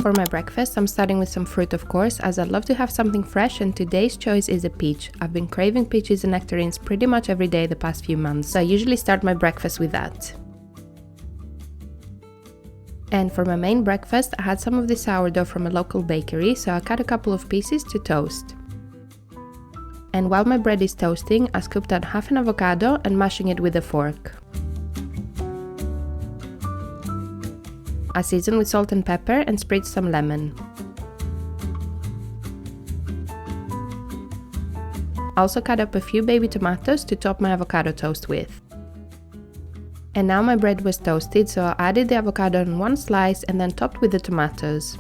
For my breakfast, I'm starting with some fruit, of course, as I'd love to have something fresh, and today's choice is a peach. I've been craving peaches and nectarines pretty much every day the past few months, so I usually start my breakfast with that. And for my main breakfast, I had some of the sourdough from a local bakery, so I cut a couple of pieces to toast. And while my bread is toasting, I scooped out half an avocado and mashing it with a fork. I seasoned with salt and pepper and spritzed some lemon. I also cut up a few baby tomatoes to top my avocado toast with. And now my bread was toasted, so I added the avocado on one slice and then topped with the tomatoes.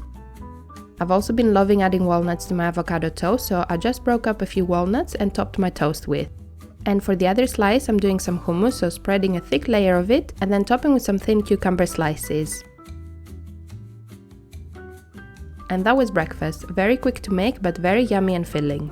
I've also been loving adding walnuts to my avocado toast, so I just broke up a few walnuts and topped my toast with. And for the other slice, I'm doing some hummus, so spreading a thick layer of it and then topping with some thin cucumber slices. And that was breakfast, very quick to make but very yummy and filling.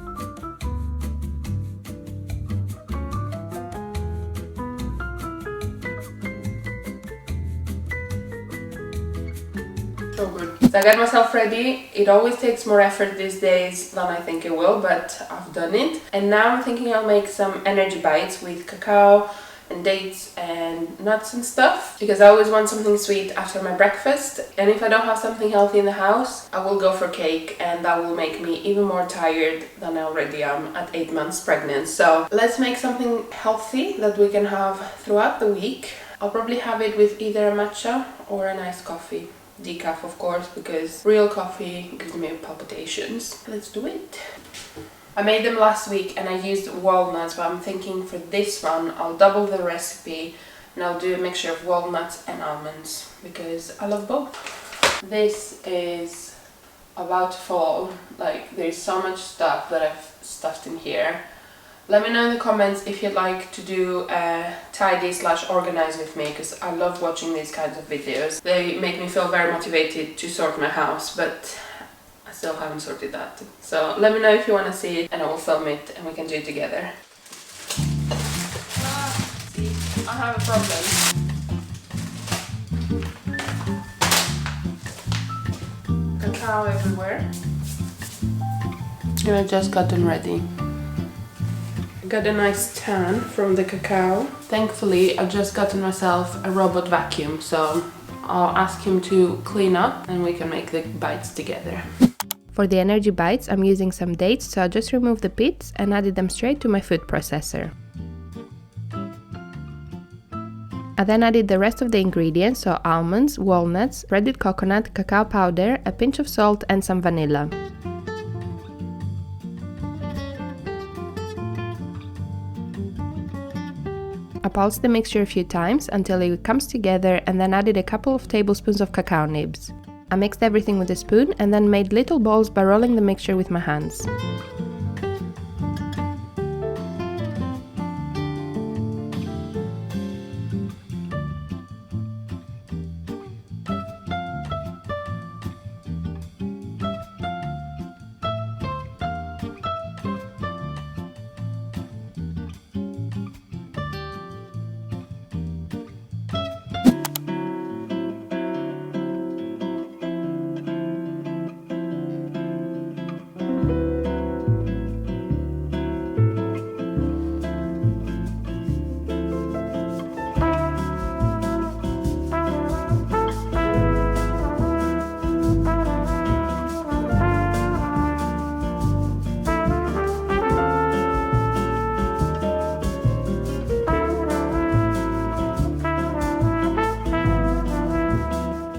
So good. So I got myself ready. It always takes more effort these days than I think it will, but I've done it. And now I'm thinking I'll make some energy bites with cacao and dates and nuts and stuff, because I always want something sweet after my breakfast, and if I don't have something healthy in the house, I will go for cake, and that will make me even more tired than I already am at 8 months pregnant. So let's make something healthy that we can have throughout the week. I'll probably have it with either a matcha or a nice coffee. Decaf, of course, because real coffee gives me palpitations. Let's do it. I made them last week and I used walnuts, but I'm thinking for this one I'll double the recipe and I'll do a mixture of walnuts and almonds because I love both. This is about to fall. Like, there's so much stuff that I've stuffed in here. Let me know in the comments if you'd like to do a tidy/organize with me, because I love watching these kinds of videos. They make me feel very motivated to sort my house, but I still haven't sorted that. So let me know if you want to see it and I will film it and we can do it together. See, I have a problem. Cacao everywhere. And I've just gotten ready. Got a nice tan from the cacao. Thankfully, I've just gotten myself a robot vacuum, so I'll ask him to clean up and we can make the bites together. For the energy bites, I'm using some dates, so I just removed the pits and added them straight to my food processor. I then added the rest of the ingredients, so almonds, walnuts, shredded coconut, cacao powder, a pinch of salt and some vanilla. I pulsed the mixture a few times until it comes together and then added a couple of tablespoons of cacao nibs. I mixed everything with a spoon and then made little balls by rolling the mixture with my hands.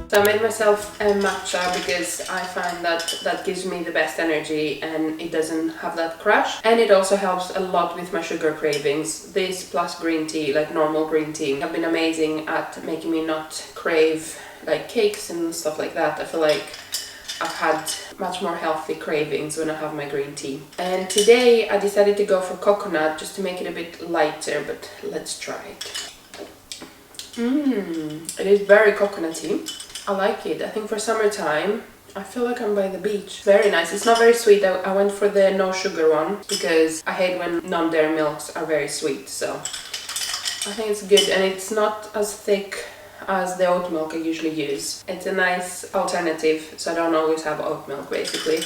So I made myself a matcha because I find that gives me the best energy and it doesn't have that crash. And it also helps a lot with my sugar cravings. This plus green tea, like normal green tea, have been amazing at making me not crave like cakes and stuff like that. I feel like I've had much more healthy cravings when I have my green tea. And today I decided to go for coconut just to make it a bit lighter, but let's try it. It is very coconutty. I like it. I think for summertime, I feel like I'm by the beach. Very nice. It's not very sweet. I went for the no sugar one because I hate when non-dairy milks are very sweet. So I think it's good and it's not as thick as the oat milk I usually use. It's a nice alternative, so I don't always have oat milk basically.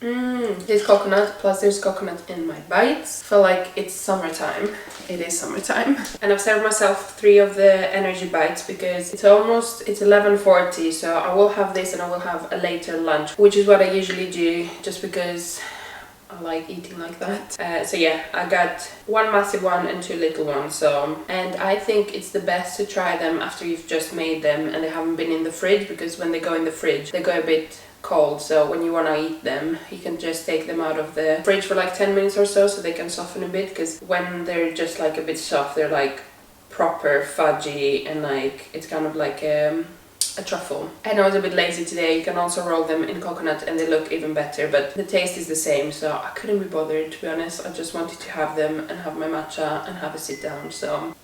There's coconut, plus there's coconut in my bites. I feel like it's summertime. It is summertime. And I've served myself 3 of the energy bites because it's 11:40, so I will have this and I will have a later lunch, which is what I usually do just because I like eating like that. So yeah, I got 1 massive one and 2 little ones. And I think it's the best to try them after you've just made them and they haven't been in the fridge, because when they go in the fridge, they go a bit cold. So when you want to eat them, you can just take them out of the fridge for like 10 minutes or so they can soften a bit, because when they're just like a bit soft, they're like proper fudgy and like it's kind of like a truffle. I know it's a bit lazy today. You can also roll them in coconut and they look even better, but the taste is the same, so I couldn't be bothered, to be honest. I just wanted to have them and have my matcha and have a sit down. So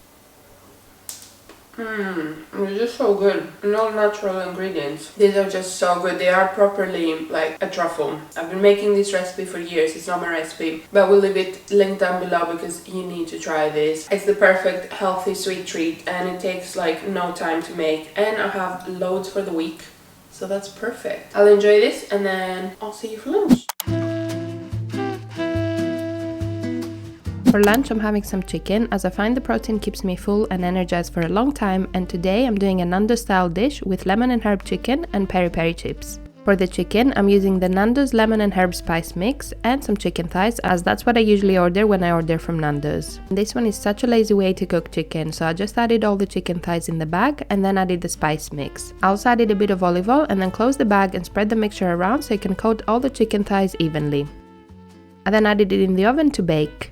it's just so good. And all natural ingredients. These are just so good. They are properly like a truffle. I've been making this recipe for years. It's not my recipe, but we'll leave it linked down below because you need to try this. It's the perfect healthy sweet treat and it takes like no time to make, and I have loads for the week, so that's perfect. I'll enjoy this and then I'll see you for lunch. For lunch I'm having some chicken, as I find the protein keeps me full and energized for a long time, and today I'm doing a Nando's style dish with lemon and herb chicken and peri-peri chips. For the chicken I'm using the Nando's lemon and herb spice mix and some chicken thighs, as that's what I usually order when I order from Nando's. This one is such a lazy way to cook chicken, so I just added all the chicken thighs in the bag and then added the spice mix. I also added a bit of olive oil and then closed the bag and spread the mixture around so you can coat all the chicken thighs evenly. I then added it in the oven to bake.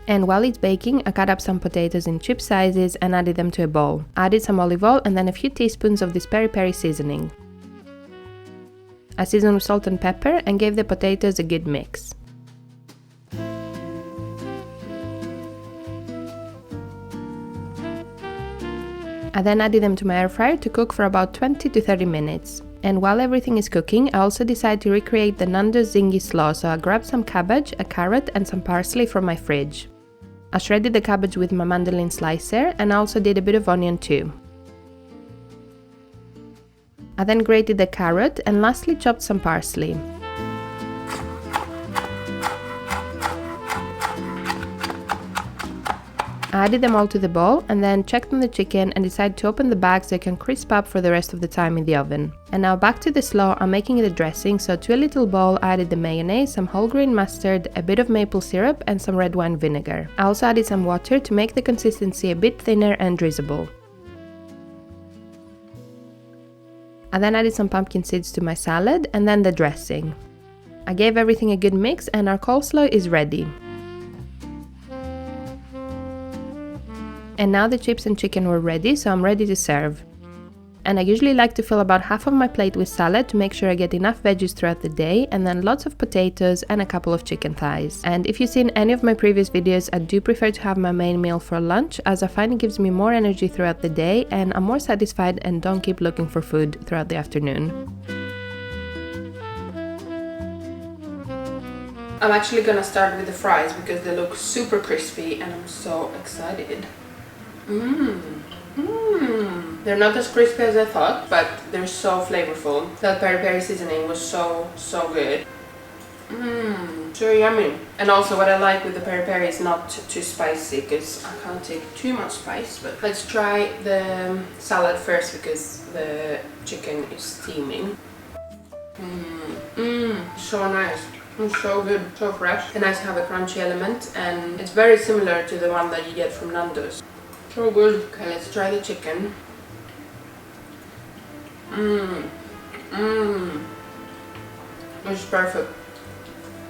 And while it's baking, I cut up some potatoes in chip sizes and added them to a bowl. I added some olive oil and then a few teaspoons of this peri-peri seasoning. I seasoned with salt and pepper and gave the potatoes a good mix. I then added them to my air fryer to cook for about 20 to 30 minutes. And while everything is cooking, I also decided to recreate the Nando's zingy slaw, so I grabbed some cabbage, a carrot and some parsley from my fridge. I shredded the cabbage with my mandolin slicer and I also did a bit of onion too. I then grated the carrot and lastly chopped some parsley. I added them all to the bowl and then checked on the chicken and decided to open the bag so it can crisp up for the rest of the time in the oven. And now back to the slaw, I'm making the dressing, so to a little bowl I added the mayonnaise, some whole grain mustard, a bit of maple syrup and some red wine vinegar. I also added some water to make the consistency a bit thinner and drizzable. I then added some pumpkin seeds to my salad and then the dressing. I gave everything a good mix and our coleslaw is ready. And now the chips and chicken were ready, so I'm ready to serve. And I usually like to fill about half of my plate with salad to make sure I get enough veggies throughout the day, and then lots of potatoes and a couple of chicken thighs. And if you've seen any of my previous videos, I do prefer to have my main meal for lunch, as I find it gives me more energy throughout the day and I'm more satisfied and don't keep looking for food throughout the afternoon. I'm actually gonna start with the fries because they look super crispy and I'm so excited. They're not as crispy as I thought, but they're so flavorful. That peri-peri seasoning was so good. So yummy. And also what I like with the peri-peri is not too spicy, because I can't take too much spice. But let's try the salad first because the chicken is steaming. So nice. It's so good, so fresh. And nice to have a crunchy element, and it's very similar to the one that you get from Nando's. So good. Okay, let's try the chicken. It's perfect.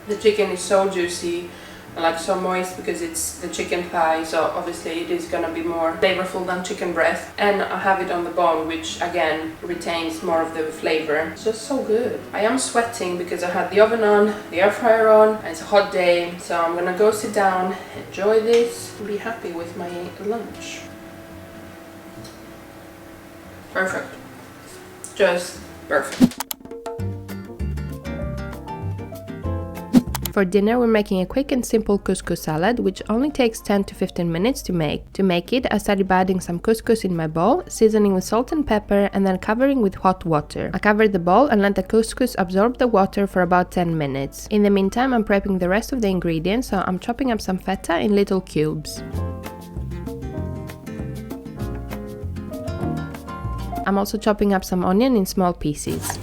The chicken is so juicy and like so moist because it's the chicken thigh, so obviously it is gonna be more flavorful than chicken breast. And I have it on the bone, which again retains more of the flavor. It's just so good. I am sweating because I had the oven on, the air fryer on, and it's a hot day, so I'm gonna go sit down, enjoy this, and be happy with my lunch. Perfect. Just perfect. For dinner, we're making a quick and simple couscous salad, which only takes 10 to 15 minutes to make. To make it, I started by adding some couscous in my bowl, seasoning with salt and pepper, and then covering with hot water. I covered the bowl and let the couscous absorb the water for about 10 minutes. In the meantime, I'm prepping the rest of the ingredients, so I'm chopping up some feta in little cubes. I'm also chopping up some onion in small pieces.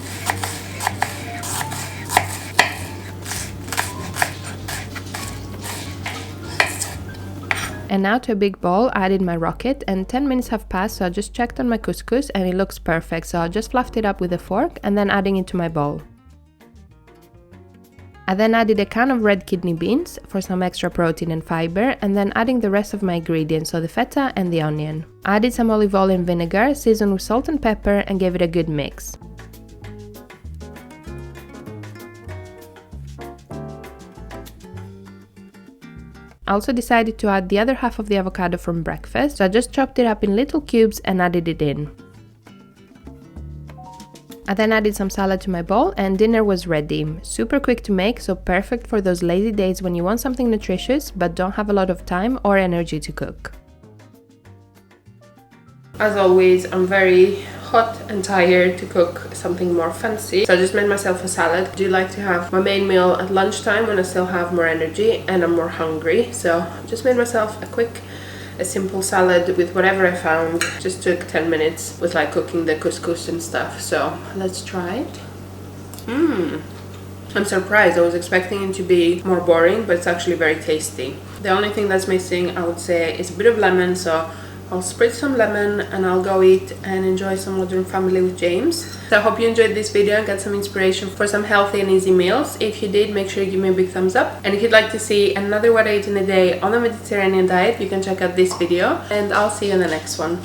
And now to a big bowl, I added my rocket, and 10 minutes have passed, so I just checked on my couscous and it looks perfect, so I just fluffed it up with a fork and then adding it to my bowl. I then added a can of red kidney beans for some extra protein and fiber, and then adding the rest of my ingredients, so the feta and the onion. I added some olive oil and vinegar, seasoned with salt and pepper, and gave it a good mix. I also decided to add the other half of the avocado from breakfast, so I just chopped it up in little cubes and added it in. I then added some salad to my bowl and dinner was ready. Super quick to make, so perfect for those lazy days when you want something nutritious but don't have a lot of time or energy to cook. As always, I'm very hot and tired to cook something more fancy, so I just made myself a salad. I do like to have my main meal at lunchtime when I still have more energy and I'm more hungry, so I just made myself a simple salad with whatever I found. Just took 10 minutes with like cooking the couscous and stuff, so let's try it. I'm surprised. I was expecting it to be more boring, but it's actually very tasty. The only thing that's missing, I would say, is a bit of lemon, so I'll spritz some lemon and I'll go eat and enjoy some modern family with James. So I hope you enjoyed this video and got some inspiration for some healthy and easy meals. If you did, make sure you give me a big thumbs up. And if you'd like to see another what I eat in a day on a Mediterranean diet, you can check out this video, and I'll see you in the next one.